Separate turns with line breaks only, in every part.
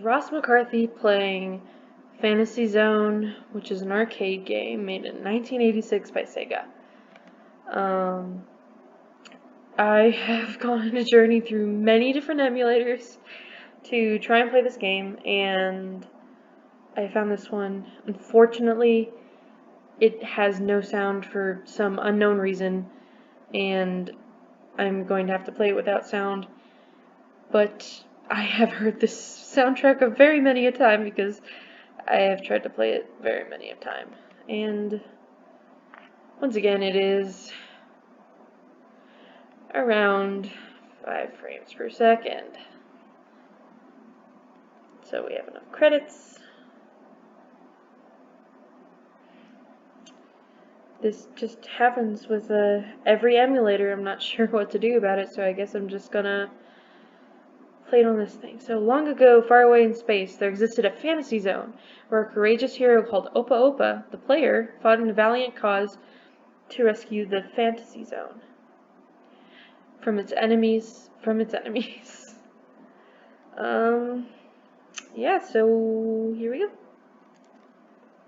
Ross McCarthy playing Fantasy Zone, which is an arcade game made in 1986 by Sega. I have gone on a journey through many different emulators to try and play this game, and I found this one. Unfortunately, it has no sound for some unknown reason, and I'm going to have to play it without sound. But I have heard this soundtrack a very many a time because I have tried to play it very many a time. And once again, it is around 5 frames per second. So we have enough credits. This just happens with every emulator. I'm not sure what to do about it, so I guess I'm just gonna play it on this thing. So long ago, far away in space, there existed a fantasy zone where a courageous hero called Opa Opa, the player, fought in a valiant cause to rescue the fantasy zone from its enemies. Yeah, so here we go.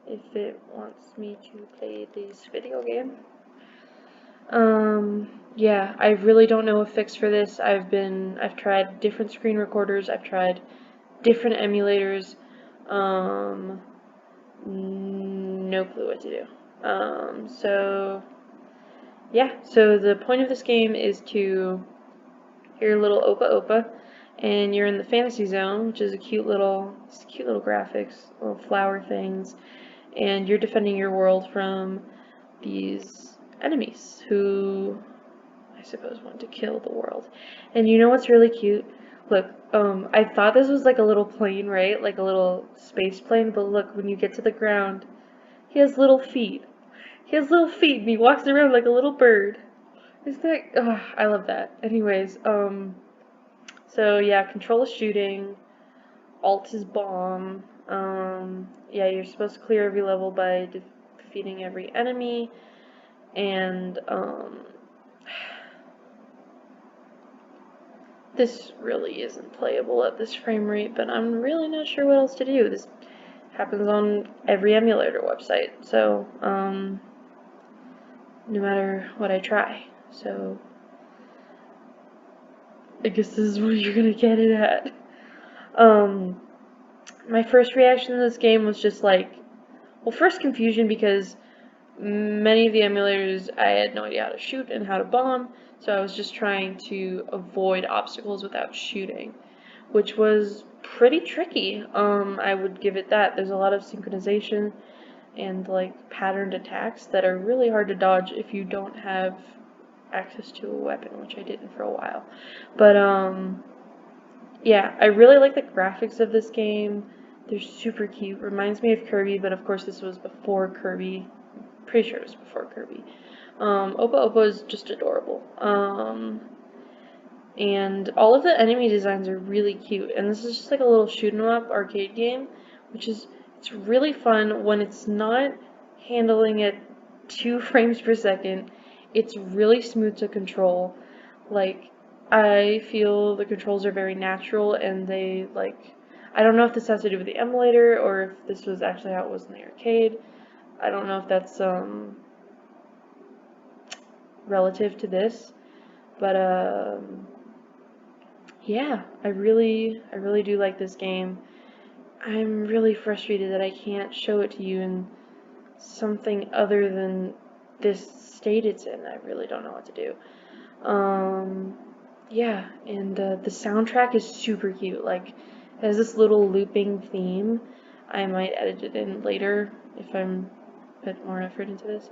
If it wants me to play this video game. Yeah, I really don't know a fix for this. I've tried different screen recorders, I've tried different emulators, no clue what to do. So yeah, so the point of this game is to hear little Opa Opa, and you're in the fantasy zone, which is cute little graphics, little flower things, and you're defending your world from these enemies who I suppose want to kill the world. And you know what's really cute? Look, I thought this was like a little plane, right? Like a little space plane, but look, when you get to the ground, he has little feet. He has little feet and he walks around like a little bird. Isn't that, I love that. Anyways, so yeah, control is shooting, alt is bomb, yeah, you're supposed to clear every level by defeating every enemy, and, this really isn't playable at this frame rate, but I'm really not sure what else to do. This happens on every emulator website, so, no matter what I try, so I guess this is what you're gonna get it at. My first reaction to this game was just like, well, first confusion because many of the emulators I had no idea how to shoot and how to bomb, so I was just trying to avoid obstacles without shooting, which was pretty tricky. I would give it that. There's a lot of synchronization and like patterned attacks that are really hard to dodge if you don't have access to a weapon, which I didn't for a while. But yeah, I really like the graphics of this game. They're super cute. Reminds me of Kirby, but of course this was before Kirby. Pretty sure it was before Kirby. Opa Opa is just adorable. And all of the enemy designs are really cute. And this is just like a little shoot 'em up arcade game, which is, it's really fun when it's not handling at 2 frames per second. It's really smooth to control. Like, I feel the controls are very natural, and they, like, I don't know if this has to do with the emulator or if this was actually how it was in the arcade. I don't know if that's relative to this, but yeah, I really do like this game. I'm really frustrated that I can't show it to you in something other than this state it's in. I really don't know what to do. Yeah, and the soundtrack is super cute. Like, it has this little looping theme. I might edit it in later if I'm put more effort into this.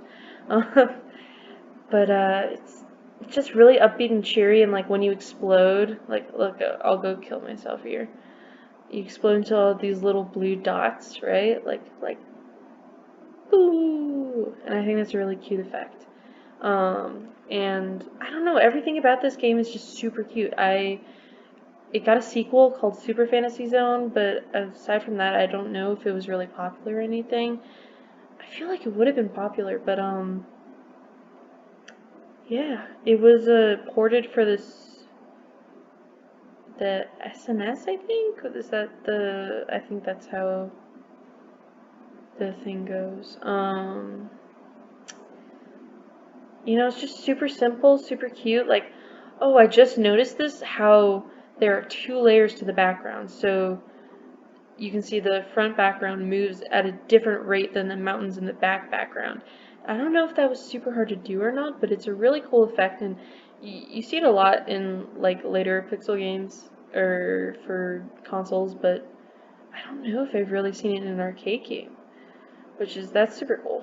But it's just really upbeat and cheery, and like when you explode, like, look, I'll go kill myself here. You explode into all these little blue dots, right? Like, ooh, and I think that's a really cute effect. And I don't know, everything about this game is just super cute. It got a sequel called Super Fantasy Zone, but aside from that, I don't know if it was really popular or anything. I feel like it would have been popular, but yeah, it was ported for this the SNS, I think? Is that the, I think that's how the thing goes. You know, it's just super simple, super cute. Like, oh, I just noticed this, how there are 2 layers to the background. So you can see the front background moves at a different rate than the mountains in the background. I don't know if that was super hard to do or not, but it's a really cool effect, and you see it a lot in like later pixel games or for consoles, but I don't know if I've really seen it in an arcade game, that's super cool.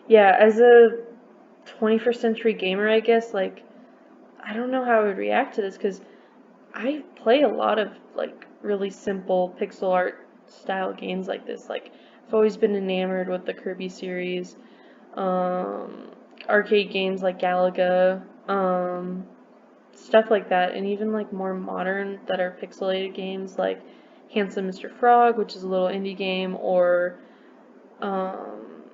Yeah, as a 21st century gamer, I guess, like, I don't know how I would react to this, because I play a lot of like really simple pixel art style games like this. Like, I've always been enamored with the Kirby series, um, arcade games like Galaga, stuff like that, and even like more modern that are pixelated games like Handsome Mr. Frog, which is a little indie game, or um,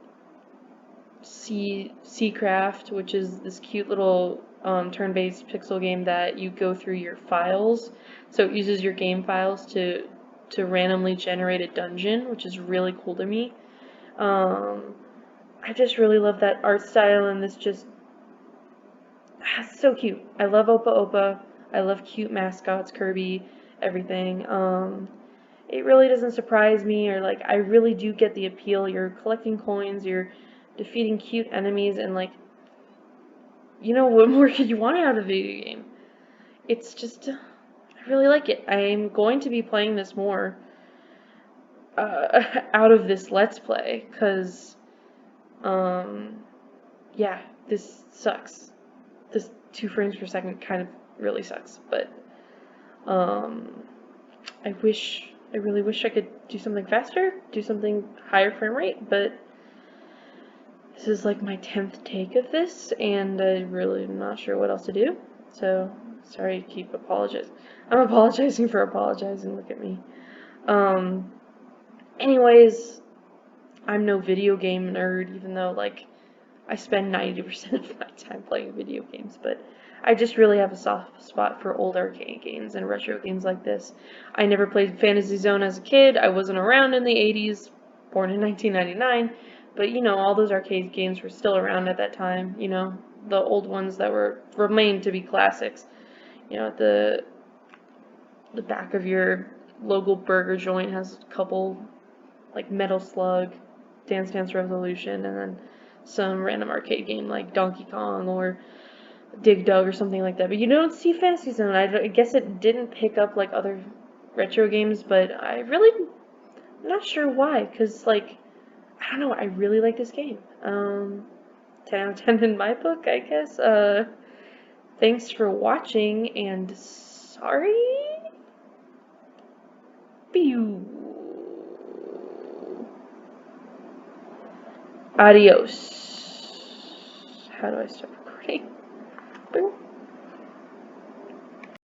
Seacraft, which is this cute little turn-based pixel game that you go through your files. So it uses your game files to randomly generate a dungeon, which is really cool to me. Um, I just really love that art style, and this just so cute. I love Opa Opa. I love cute mascots, Kirby, everything. It really doesn't surprise me, or like, I really do get the appeal. You're collecting coins, you're defeating cute enemies, and like, you know, what more could you want out of a video game? It's just, I really like it. I'm going to be playing this more out of this Let's Play, because, yeah, this sucks. This 2 frames per second kind of really sucks, but, I really wish I could do something faster, do something higher frame rate, but this is like my 10th take of this, and I'm really not sure what else to do. So, sorry to keep apologizing. I'm apologizing for apologizing, look at me. Anyways, I'm no video game nerd, even though, like, I spend 90% of my time playing video games, but I just really have a soft spot for old arcade games and retro games like this. I never played Fantasy Zone as a kid. I wasn't around in the 80s, born in 1999, but you know, all those arcade games were still around at that time, you know, the old ones that were remained to be classics. You know, the back of your local burger joint has a couple, like Metal Slug, Dance Dance Revolution, and then some random arcade game like Donkey Kong or Dig Dug or something like that. But you don't see Fantasy Zone. I guess it didn't pick up like other retro games, but I'm not sure why, because, like, I don't know, I really like this game. 10 out of 10 in my book, I guess. Thanks for watching, and sorry? Pew. Adios. How do I start recording?